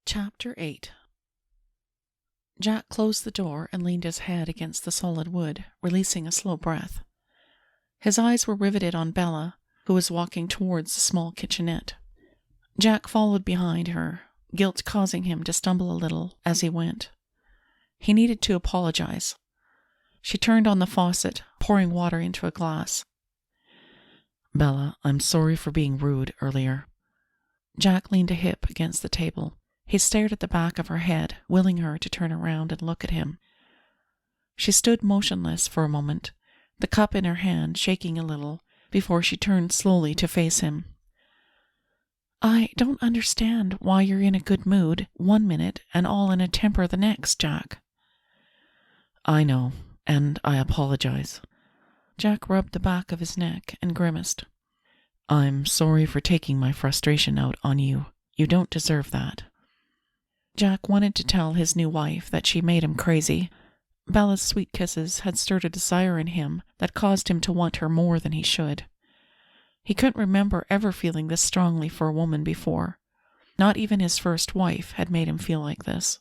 Chapter 8. Jack closed the door and leaned his head against the solid wood, releasing a slow breath. His eyes were riveted on Bella, who was walking towards the small kitchenette. Jack followed behind her, guilt causing him to stumble a little as he went. He needed to apologize. She turned on the faucet, pouring water into a glass. "Bella, I'm sorry for being rude earlier." Jack leaned a hip against the table. He stared at the back of her head, willing her to turn around and look at him. She stood motionless for a moment, the cup in her hand shaking a little, before she turned slowly to face him. "I don't understand why you're in a good mood one minute and all in a temper the next, Jack." "I know, and I apologize." Jack rubbed the back of his neck and grimaced. "I'm sorry for taking my frustration out on you. You don't deserve that." Jack wanted to tell his new wife that she made him crazy. Bella's sweet kisses had stirred a desire in him that caused him to want her more than he should. He couldn't remember ever feeling this strongly for a woman before. Not even his first wife had made him feel like this.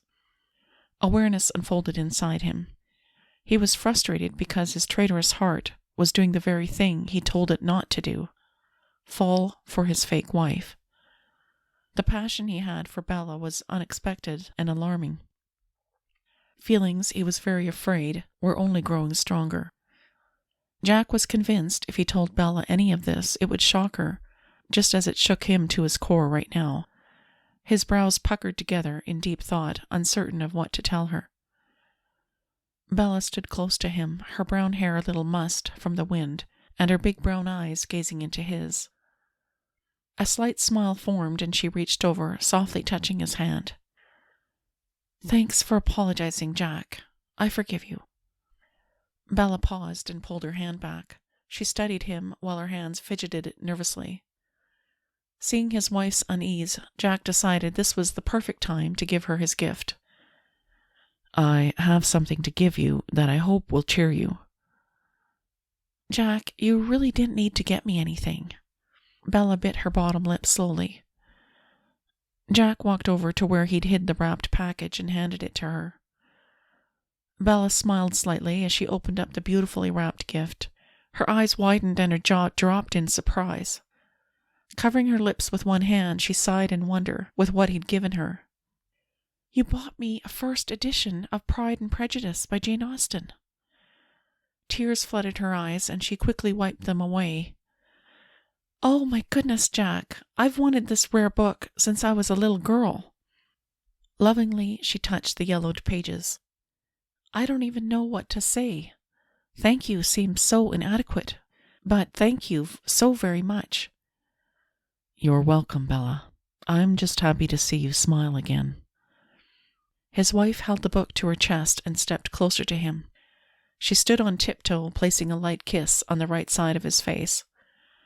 Awareness unfolded inside him. He was frustrated because his traitorous heart was doing the very thing he told it not to do: fall for his fake wife. The passion he had for Bella was unexpected and alarming. Feelings he was very afraid were only growing stronger. Jack was convinced if he told Bella any of this, it would shock her, just as it shook him to his core right now. His brows puckered together in deep thought, uncertain of what to tell her. Bella stood close to him, her brown hair a little mussed from the wind, and her big brown eyes gazing into his. A slight smile formed, and she reached over, softly touching his hand. "Thanks for apologizing, Jack. I forgive you." Bella paused and pulled her hand back. She studied him while her hands fidgeted nervously. Seeing his wife's unease, Jack decided this was the perfect time to give her his gift. "I have something to give you that I hope will cheer you." "Jack, you really didn't need to get me anything." Bella bit her bottom lip slowly. Jack walked over to where he'd hid the wrapped package and handed it to her. Bella smiled slightly as she opened up the beautifully wrapped gift. Her eyes widened and her jaw dropped in surprise. Covering her lips with one hand, she sighed in wonder with what he'd given her. "You bought me a first edition of Pride and Prejudice by Jane Austen." Tears flooded her eyes, and she quickly wiped them away. "Oh my goodness, Jack, I've wanted this rare book since I was a little girl." Lovingly, she touched the yellowed pages. "I don't even know what to say. Thank you seems so inadequate, but thank you so very much." "You're welcome, Bella. I'm just happy to see you smile again." His wife held the book to her chest and stepped closer to him. She stood on tiptoe, placing a light kiss on the right side of his face.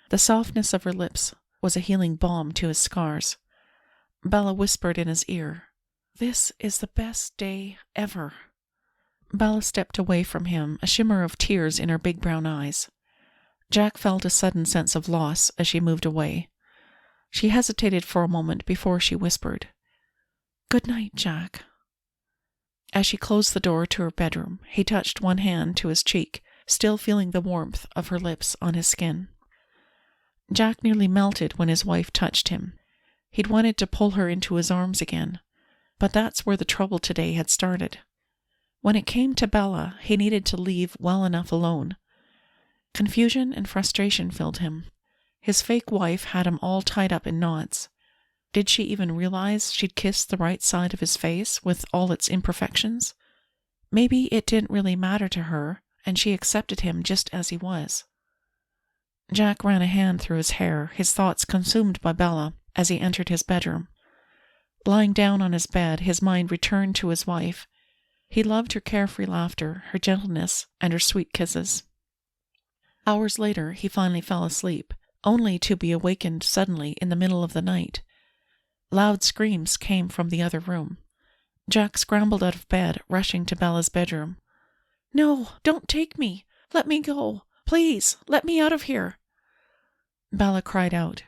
The softness of her lips was a healing balm to his scars. Bella whispered in his ear, "This is the best day ever." Bella stepped away from him, a shimmer of tears in her big brown eyes. Jack felt a sudden sense of loss as she moved away. She hesitated for a moment before she whispered, "Good night, Jack." As she closed the door to her bedroom, he touched one hand to his cheek, still feeling the warmth of her lips on his skin. Jack nearly melted when his wife touched him. He'd wanted to pull her into his arms again, but that's where the trouble today had started. When it came to Bella, he needed to leave well enough alone. Confusion and frustration filled him. His fake wife had him all tied up in knots. Did she even realize she'd kissed the right side of his face with all its imperfections? Maybe it didn't really matter to her, and she accepted him just as he was. Jack ran a hand through his hair, his thoughts consumed by Bella, as he entered his bedroom. Lying down on his bed, his mind returned to his wife. He loved her carefree laughter, her gentleness, and her sweet kisses. Hours later, he finally fell asleep, only to be awakened suddenly in the middle of the night. Loud screams came from the other room. Jack scrambled out of bed, rushing to Bella's bedroom. "No, don't take me! Let me go! Please, let me out of here!" Bella cried out.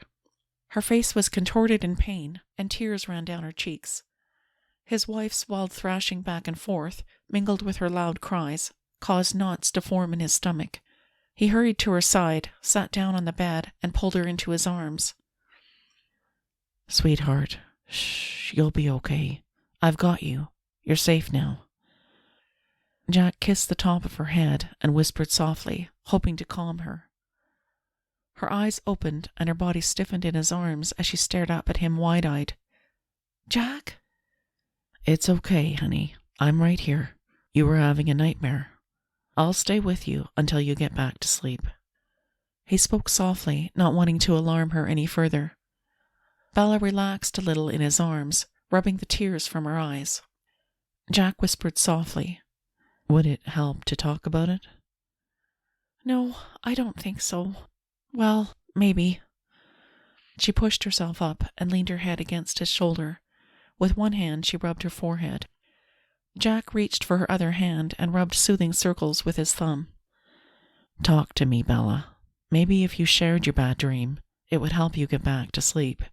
Her face was contorted in pain, and tears ran down her cheeks. His wife's wild thrashing back and forth, mingled with her loud cries, caused knots to form in his stomach. He hurried to her side, sat down on the bed, and pulled her into his arms. Sweetheart, shh, you'll be okay. I've got you. You're safe now. Jack kissed the top of her head and whispered softly, hoping to calm her. Her eyes opened and her body stiffened in his arms as she stared up at him wide-eyed. Jack? It's okay, honey. I'm right here. You were having a nightmare. I'll stay with you until you get back to sleep. He spoke softly, not wanting to alarm her any further. Bella relaxed a little in his arms, rubbing the tears from her eyes. Jack whispered softly, Would it help to talk about it? No, I don't think so. Well, maybe. She pushed herself up and leaned her head against his shoulder. With one hand she rubbed her forehead. Jack reached for her other hand and rubbed soothing circles with his thumb. Talk to me, Bella. Maybe if you shared your bad dream, it would help you get back to sleep.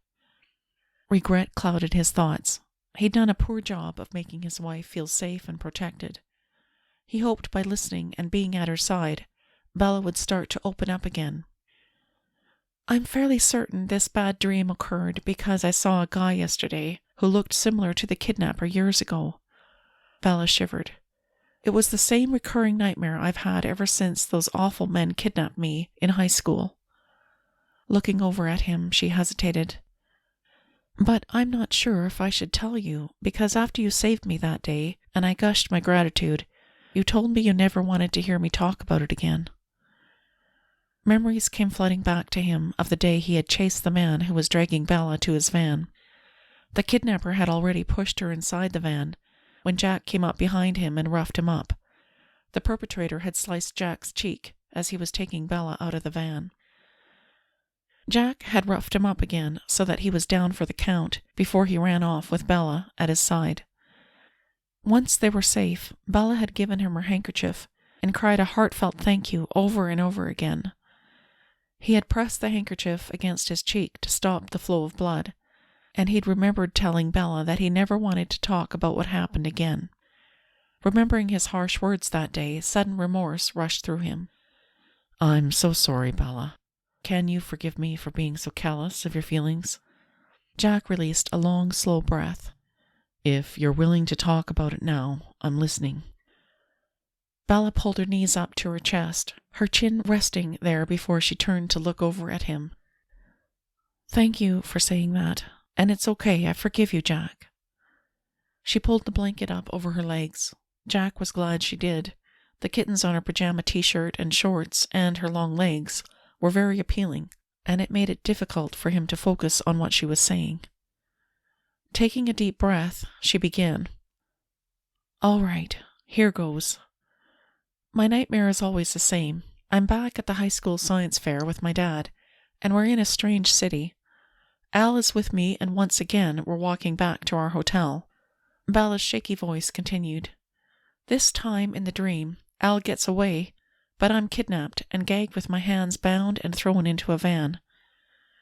Regret clouded his thoughts. He'd done a poor job of making his wife feel safe and protected. He hoped by listening and being at her side, Bella would start to open up again. I'm fairly certain this bad dream occurred because I saw a guy yesterday who looked similar to the kidnapper years ago. Bella shivered. It was the same recurring nightmare I've had ever since those awful men kidnapped me in high school. Looking over at him, she hesitated. But I'm not sure if I should tell you, because after you saved me that day, and I gushed my gratitude, you told me you never wanted to hear me talk about it again. Memories came flooding back to him of the day he had chased the man who was dragging Bella to his van. The kidnapper had already pushed her inside the van, when Jack came up behind him and roughed him up. The perpetrator had sliced Jack's cheek as he was taking Bella out of the van. Jack had roughed him up again so that he was down for the count before he ran off with Bella at his side. Once they were safe, Bella had given him her handkerchief and cried a heartfelt thank you over and over again. He had pressed the handkerchief against his cheek to stop the flow of blood, and he'd remembered telling Bella that he never wanted to talk about what happened again. Remembering his harsh words that day, sudden remorse rushed through him. I'm so sorry, Bella. Can you forgive me for being so callous of your feelings? Jack released a long, slow breath. If you're willing to talk about it now, I'm listening. Bella pulled her knees up to her chest, her chin resting there before she turned to look over at him. Thank you for saying that, and it's okay, I forgive you, Jack. She pulled the blanket up over her legs. Jack was glad she did. The kittens on her pajama t-shirt and shorts and her long legs were very appealing, and it made it difficult for him to focus on what she was saying. Taking a deep breath, she began. All right, here goes. My nightmare is always the same. I'm back at the high school science fair with my dad, and we're in a strange city. Al is with me, and once again we're walking back to our hotel. Bella's shaky voice continued. This time in the dream, Al gets away, but I'm kidnapped and gagged with my hands bound and thrown into a van.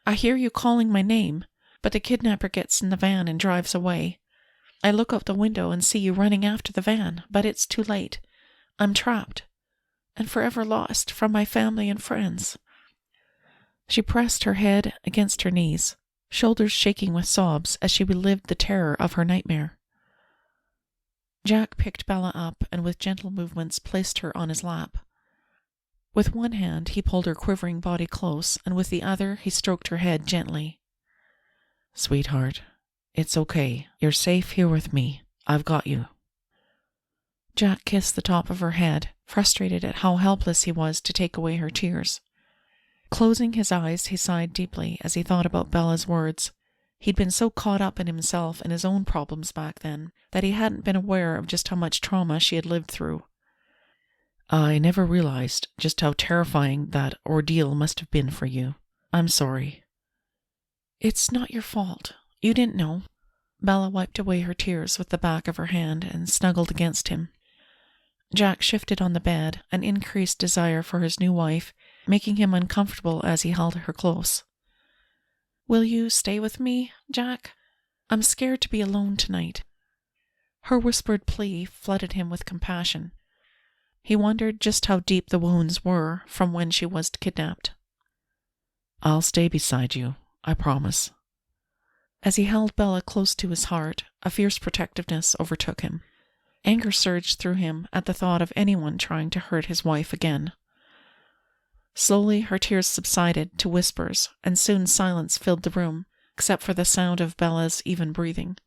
I hear you calling my name, but the kidnapper gets in the van and drives away. I look out the window and see you running after the van, but it's too late. I'm trapped, and forever lost from my family and friends. She pressed her head against her knees, shoulders shaking with sobs as she relived the terror of her nightmare. Jack picked Bella up and with gentle movements placed her on his lap. With one hand he pulled her quivering body close, and with the other he stroked her head gently. Sweetheart, it's okay. You're safe here with me. I've got you. Jack kissed the top of her head, frustrated at how helpless he was to take away her tears. Closing his eyes, he sighed deeply as he thought about Bella's words. He'd been so caught up in himself and his own problems back then that he hadn't been aware of just how much trauma she had lived through. I never realized just how terrifying that ordeal must have been for you. I'm sorry. It's not your fault. You didn't know. Bella wiped away her tears with the back of her hand and snuggled against him. Jack shifted on the bed, an increased desire for his new wife, making him uncomfortable as he held her close. Will you stay with me, Jack? I'm scared to be alone tonight. Her whispered plea flooded him with compassion. He wondered just how deep the wounds were from when she was kidnapped. "I'll stay beside you, I promise." As he held Bella close to his heart, a fierce protectiveness overtook him. Anger surged through him at the thought of anyone trying to hurt his wife again. Slowly her tears subsided to whispers, and soon silence filled the room, except for the sound of Bella's even breathing.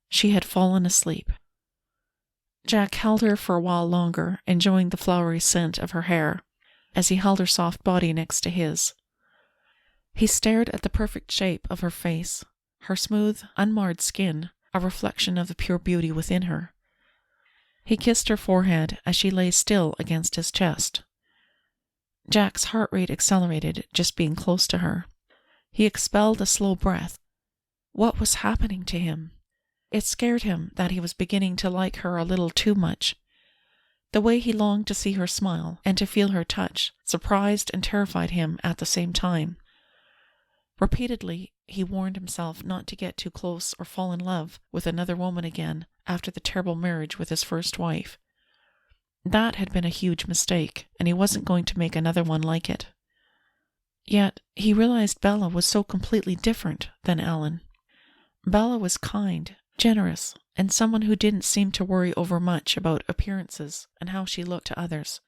She had fallen asleep. Jack held her for a while longer, enjoying the flowery scent of her hair, as he held her soft body next to his. He stared at the perfect shape of her face, her smooth, unmarred skin, a reflection of the pure beauty within her. He kissed her forehead as she lay still against his chest. Jack's heart rate accelerated just being close to her. He expelled a slow breath. What was happening to him? It scared him that he was beginning to like her a little too much. The way he longed to see her smile and to feel her touch surprised and terrified him at the same time. Repeatedly, he warned himself not to get too close or fall in love with another woman again after the terrible marriage with his first wife. That had been a huge mistake, and he wasn't going to make another one like it. Yet, he realized Bella was so completely different than Alan. Bella was kind, generous, and someone who didn't seem to worry overmuch about appearances and how she looked to others.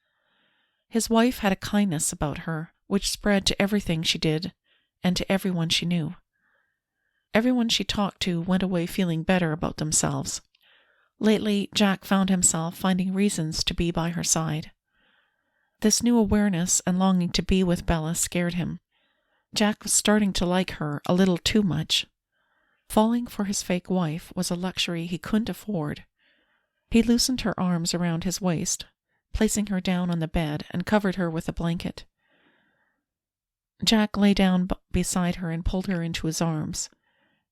His wife had a kindness about her which spread to everything she did and to everyone she knew. Everyone she talked to went away feeling better about themselves. Lately, Jack found himself finding reasons to be by her side. This new awareness and longing to be with Bella scared him. Jack was starting to like her a little too much. Falling for his fake wife was a luxury he couldn't afford. He loosened her arms around his waist, placing her down on the bed and covered her with a blanket. Jack lay down beside her and pulled her into his arms.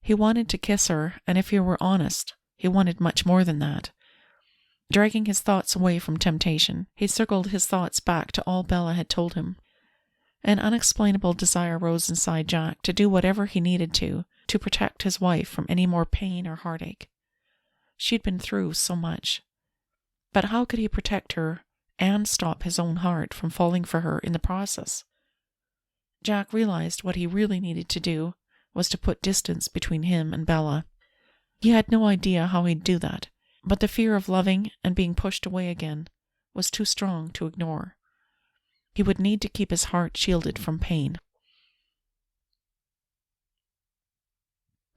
He wanted to kiss her, and if he were honest, he wanted much more than that. Dragging his thoughts away from temptation, he circled his thoughts back to all Bella had told him. An unexplainable desire rose inside Jack to do whatever he needed to protect his wife from any more pain or heartache. She'd been through so much. But how could he protect her and stop his own heart from falling for her in the process? Jack realized what he really needed to do was to put distance between him and Bella. He had no idea how he'd do that, but the fear of loving and being pushed away again was too strong to ignore. He would need to keep his heart shielded from pain.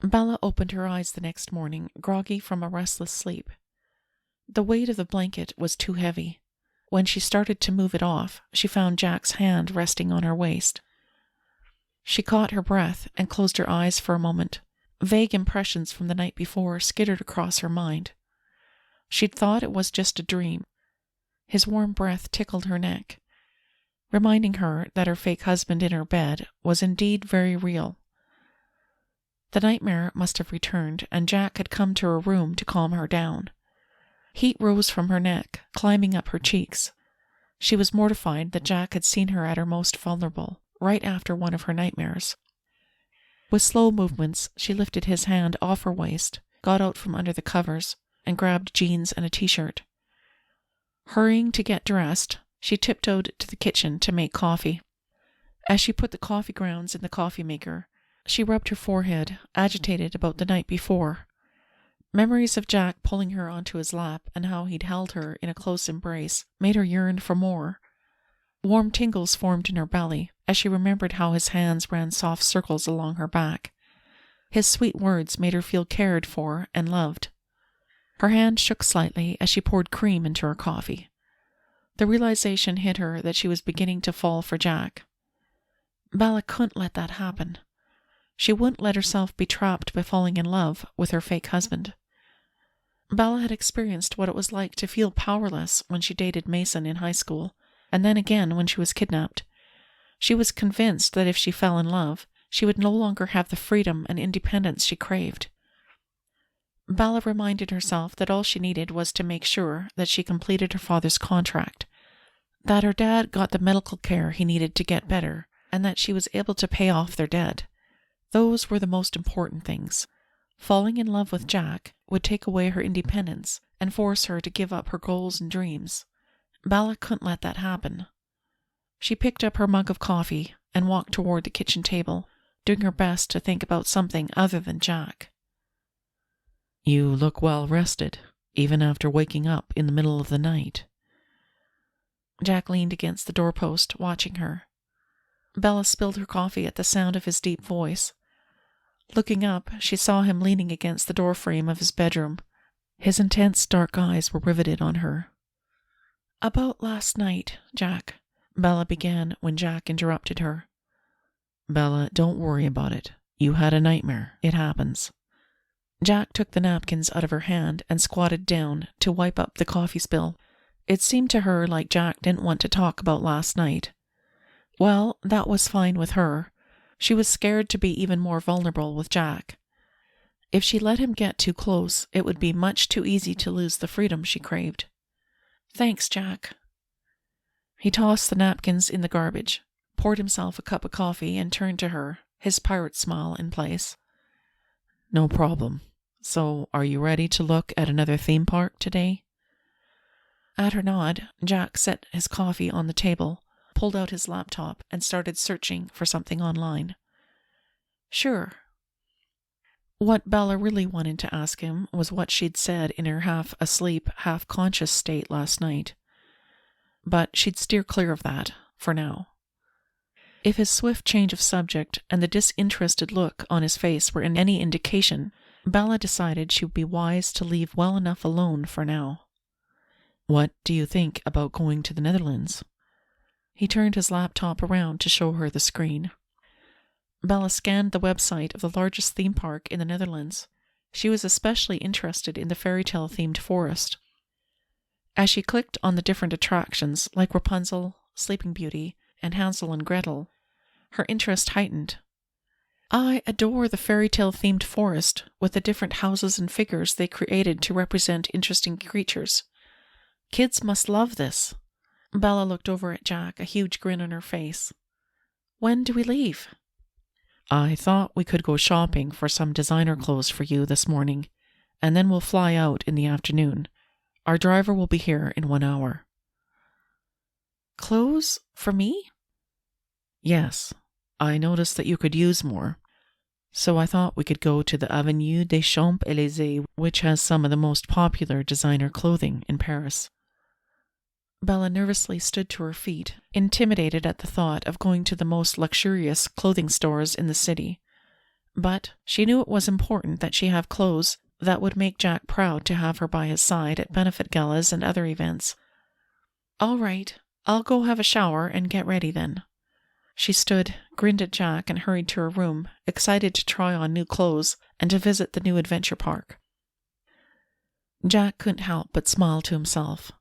Bella opened her eyes the next morning, groggy from a restless sleep. The weight of the blanket was too heavy. When she started to move it off, she found Jack's hand resting on her waist. She caught her breath and closed her eyes for a moment. Vague impressions from the night before skittered across her mind. She'd thought it was just a dream. His warm breath tickled her neck, reminding her that her fake husband in her bed was indeed very real. The nightmare must have returned, and Jack had come to her room to calm her down. Heat rose from her neck, climbing up her cheeks. She was mortified that Jack had seen her at her most vulnerable, right after one of her nightmares. With slow movements, she lifted his hand off her waist, got out from under the covers, and grabbed jeans and a t-shirt. Hurrying to get dressed, she tiptoed to the kitchen to make coffee. As she put the coffee grounds in the coffee maker, she rubbed her forehead, agitated about the night before. Memories of Jack pulling her onto his lap and how he'd held her in a close embrace made her yearn for more. Warm tingles formed in her belly as she remembered how his hands ran soft circles along her back. His sweet words made her feel cared for and loved. Her hand shook slightly as she poured cream into her coffee. The realization hit her that she was beginning to fall for Jack. Bella couldn't let that happen. She wouldn't let herself be trapped by falling in love with her fake husband. Bella had experienced what it was like to feel powerless when she dated Mason in high school, and then again when she was kidnapped. She was convinced that if she fell in love, she would no longer have the freedom and independence she craved. Bella reminded herself that all she needed was to make sure that she completed her father's contract, that her dad got the medical care he needed to get better, and that she was able to pay off their debt. Those were the most important things. Falling in love with Jack would take away her independence and force her to give up her goals and dreams. Bella couldn't let that happen. She picked up her mug of coffee and walked toward the kitchen table, doing her best to think about something other than Jack. You look well rested, even after waking up in the middle of the night. Jack leaned against the doorpost, watching her. Bella spilled her coffee at the sound of his deep voice. Looking up, she saw him leaning against the doorframe of his bedroom. His intense dark eyes were riveted on her. "About last night, Jack," Bella began when Jack interrupted her. Bella, don't worry about it. You had a nightmare. It happens. Jack took the napkins out of her hand and squatted down to wipe up the coffee spill. It seemed to her like Jack didn't want to talk about last night. Well, that was fine with her. She was scared to be even more vulnerable with Jack. If she let him get too close, it would be much too easy to lose the freedom she craved. "Thanks, Jack." He tossed the napkins in the garbage, poured himself a cup of coffee, and turned to her, his pirate smile in place. No problem. So, are you ready to look at another theme park today? At her nod, Jack set his coffee on the table, pulled out his laptop, and started searching for something online. Sure. What Bella really wanted to ask him was what she'd said in her half-asleep, half-conscious state last night. But she'd steer clear of that, for now. If his swift change of subject and the disinterested look on his face were any indication, Bella decided she would be wise to leave well enough alone for now. What do you think about going to the Netherlands? He turned his laptop around to show her the screen. Bella scanned the website of the largest theme park in the Netherlands. She was especially interested in the fairy tale-themed forest. As she clicked on the different attractions like Rapunzel, Sleeping Beauty, and Hansel and Gretel, her interest heightened. "I adore the fairy tale-themed forest with the different houses and figures they created to represent interesting creatures. Kids must love this." Bella looked over at Jack, a huge grin on her face. "When do we leave?" "I thought we could go shopping for some designer clothes for you this morning, and then we'll fly out in the afternoon. Our driver will be here in 1 hour. "Clothes? For me?" "Yes. I noticed that you could use more. So I thought we could go to the Avenue des Champs-Élysées, which has some of the most popular designer clothing in Paris." Bella nervously stood to her feet, intimidated at the thought of going to the most luxurious clothing stores in the city. But she knew it was important that she have clothes that would make Jack proud to have her by his side at benefit galas and other events. "All right, I'll go have a shower and get ready then." She stood, grinned at Jack, and hurried to her room, excited to try on new clothes and to visit the new adventure park. Jack couldn't help but smile to himself.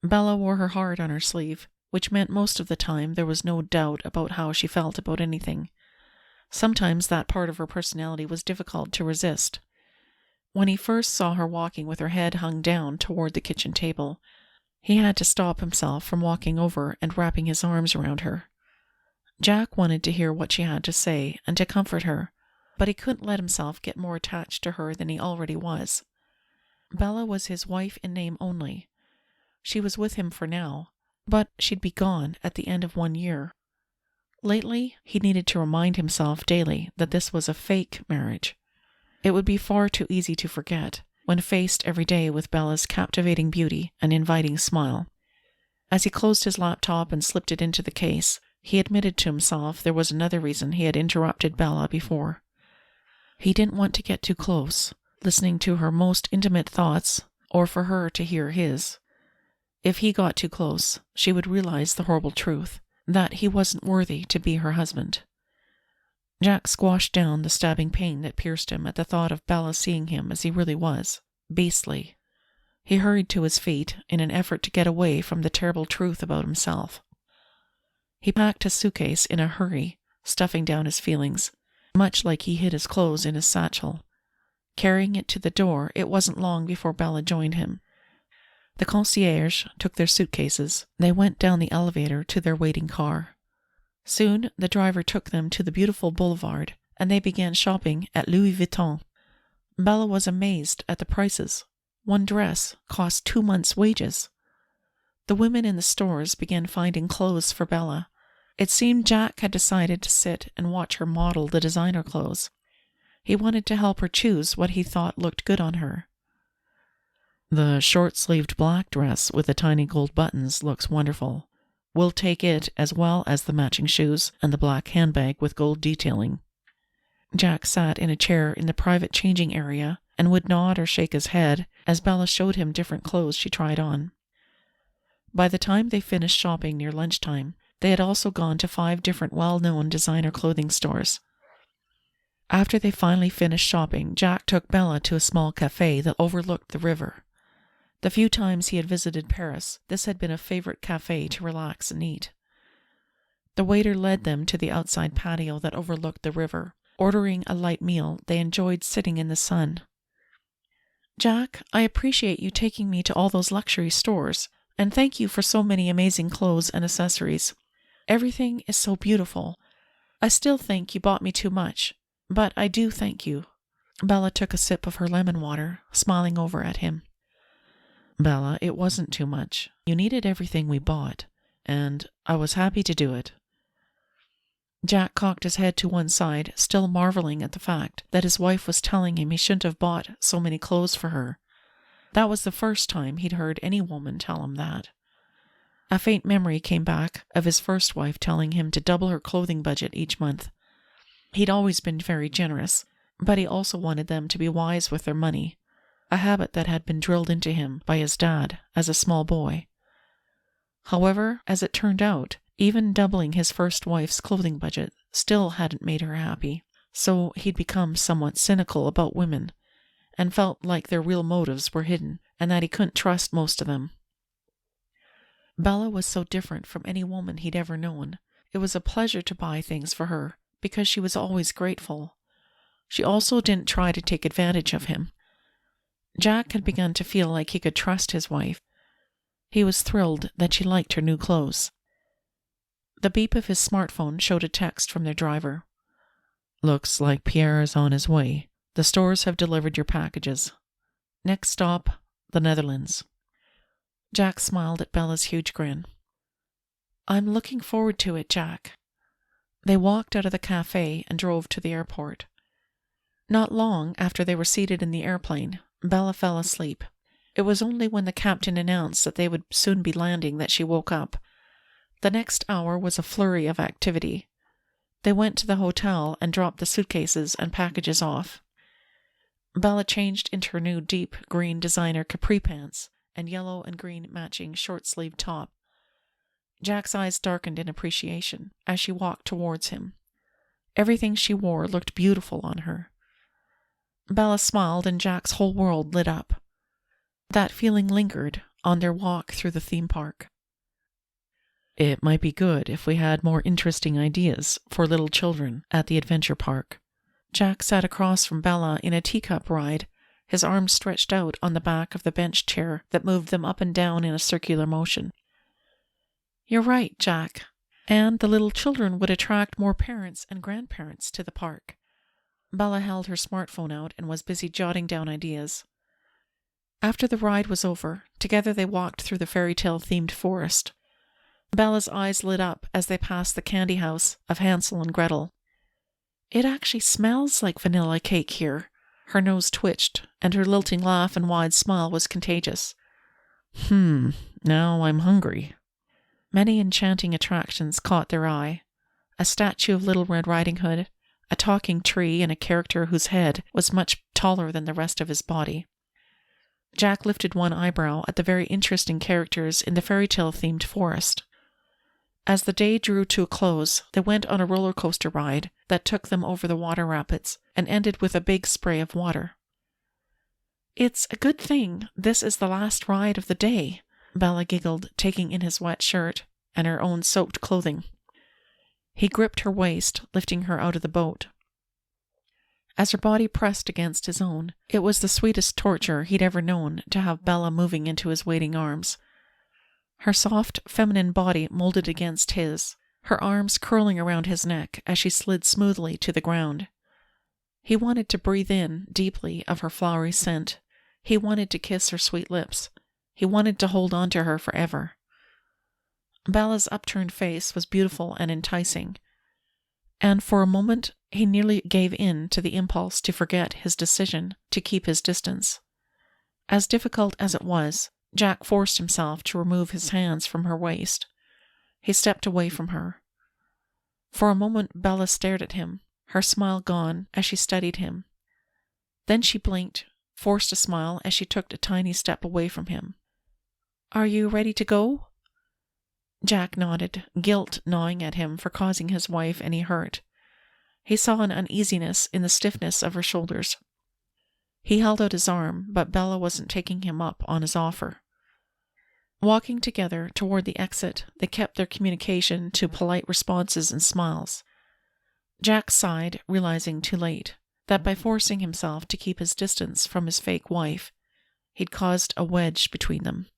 Bella wore her heart on her sleeve, which meant most of the time there was no doubt about how she felt about anything. Sometimes that part of her personality was difficult to resist. When he first saw her walking with her head hung down toward the kitchen table, he had to stop himself from walking over and wrapping his arms around her. Jack wanted to hear what she had to say and to comfort her, but he couldn't let himself get more attached to her than he already was. Bella was his wife in name only. She was with him for now, but she'd be gone at the end of 1 year. Lately, he needed to remind himself daily that this was a fake marriage. It would be far too easy to forget when faced every day with Bella's captivating beauty and inviting smile. As he closed his laptop and slipped it into the case, he admitted to himself there was another reason he had interrupted Bella before. He didn't want to get too close, listening to her most intimate thoughts, or for her to hear his. If he got too close, she would realize the horrible truth, that he wasn't worthy to be her husband. Jack squashed down the stabbing pain that pierced him at the thought of Bella seeing him as he really was, beastly. He hurried to his feet in an effort to get away from the terrible truth about himself. He packed his suitcase in a hurry, stuffing down his feelings, much like he hid his clothes in his satchel. Carrying it to the door, it wasn't long before Bella joined him. The concierge took their suitcases. They went down the elevator to their waiting car. Soon, the driver took them to the beautiful boulevard, and they began shopping at Louis Vuitton. Bella was amazed at the prices. One dress cost 2 months' wages. The women in the stores began finding clothes for Bella. It seemed Jack had decided to sit and watch her model the designer clothes. He wanted to help her choose what he thought looked good on her. The short-sleeved black dress with the tiny gold buttons looks wonderful. We'll take it as well as the matching shoes and the black handbag with gold detailing. Jack sat in a chair in the private changing area and would nod or shake his head as Bella showed him different clothes she tried on. By the time they finished shopping near lunchtime, they had also gone to 5 different well-known designer clothing stores. After they finally finished shopping, Jack took Bella to a small cafe that overlooked the river. The few times he had visited Paris, this had been a favorite cafe to relax and eat. The waiter led them to the outside patio that overlooked the river. Ordering a light meal, they enjoyed sitting in the sun. "Jack, I appreciate you taking me to all those luxury stores, and thank you for so many amazing clothes and accessories. Everything is so beautiful. I still think you bought me too much, but I do thank you." Bella took a sip of her lemon water, smiling over at him. "Bella, it wasn't too much. You needed everything we bought, and I was happy to do it." Jack cocked his head to one side, still marveling at the fact that his wife was telling him he shouldn't have bought so many clothes for her. That was the first time he'd heard any woman tell him that. A faint memory came back of his first wife telling him to double her clothing budget each month. He'd always been very generous, but he also wanted them to be wise with their money, a habit that had been drilled into him by his dad as a small boy. However, as it turned out, even doubling his first wife's clothing budget still hadn't made her happy, so he'd become somewhat cynical about women, and felt like their real motives were hidden, and that he couldn't trust most of them. Bella was so different from any woman he'd ever known. It was a pleasure to buy things for her, because she was always grateful. She also didn't try to take advantage of him. Jack had begun to feel like he could trust his wife. He was thrilled that she liked her new clothes. The beep of his smartphone showed a text from their driver. "Looks like Pierre is on his way. The stores have delivered your packages. Next stop, the Netherlands." Jack smiled at Bella's huge grin. "I'm looking forward to it, Jack." They walked out of the cafe and drove to the airport. Not long after they were seated in the airplane, Bella fell asleep. It was only when the captain announced that they would soon be landing that she woke up. The next hour was a flurry of activity. They went to the hotel and dropped the suitcases and packages off. Bella changed into her new deep green designer capri pants and yellow and green matching short-sleeved top. Jack's eyes darkened in appreciation as she walked towards him. Everything she wore looked beautiful on her. Bella smiled and Jack's whole world lit up. That feeling lingered on their walk through the theme park. "It might be good if we had more interesting ideas for little children at the adventure park." Jack sat across from Bella in a teacup ride, his arms stretched out on the back of the bench chair that moved them up and down in a circular motion. "You're right, Jack. And the little children would attract more parents and grandparents to the park." Bella held her smartphone out and was busy jotting down ideas. After the ride was over, together they walked through the fairy tale-themed forest. Bella's eyes lit up as they passed the candy house of Hansel and Gretel. "It actually smells like vanilla cake here." Her nose twitched, and her lilting laugh and wide smile was contagious. Now I'm hungry." Many enchanting attractions caught their eye. A statue of Little Red Riding Hood, a talking tree, and a character whose head was much taller than the rest of his body. Jack lifted one eyebrow at the very interesting characters in the fairy tale-themed forest. As the day drew to a close, they went on a roller coaster ride that took them over the water rapids and ended with a big spray of water. "It's a good thing this is the last ride of the day," Bella giggled, taking in his wet shirt and her own soaked clothing. He gripped her waist, lifting her out of the boat. As her body pressed against his own, it was the sweetest torture he'd ever known to have Bella moving into his waiting arms. Her soft, feminine body molded against his, her arms curling around his neck as she slid smoothly to the ground. He wanted to breathe in deeply of her flowery scent. He wanted to kiss her sweet lips. He wanted to hold on to her forever. Bella's upturned face was beautiful and enticing, and for a moment he nearly gave in to the impulse to forget his decision to keep his distance. As difficult as it was, Jack forced himself to remove his hands from her waist. He stepped away from her. For a moment Bella stared at him, her smile gone as she studied him. Then she blinked, forced a smile as she took a tiny step away from him. "Are you ready to go?" Jack nodded, guilt gnawing at him for causing his wife any hurt. He saw an uneasiness in the stiffness of her shoulders. He held out his arm, but Bella wasn't taking him up on his offer. Walking together toward the exit, they kept their communication to polite responses and smiles. Jack sighed, realizing too late that by forcing himself to keep his distance from his fake wife, he'd caused a wedge between them.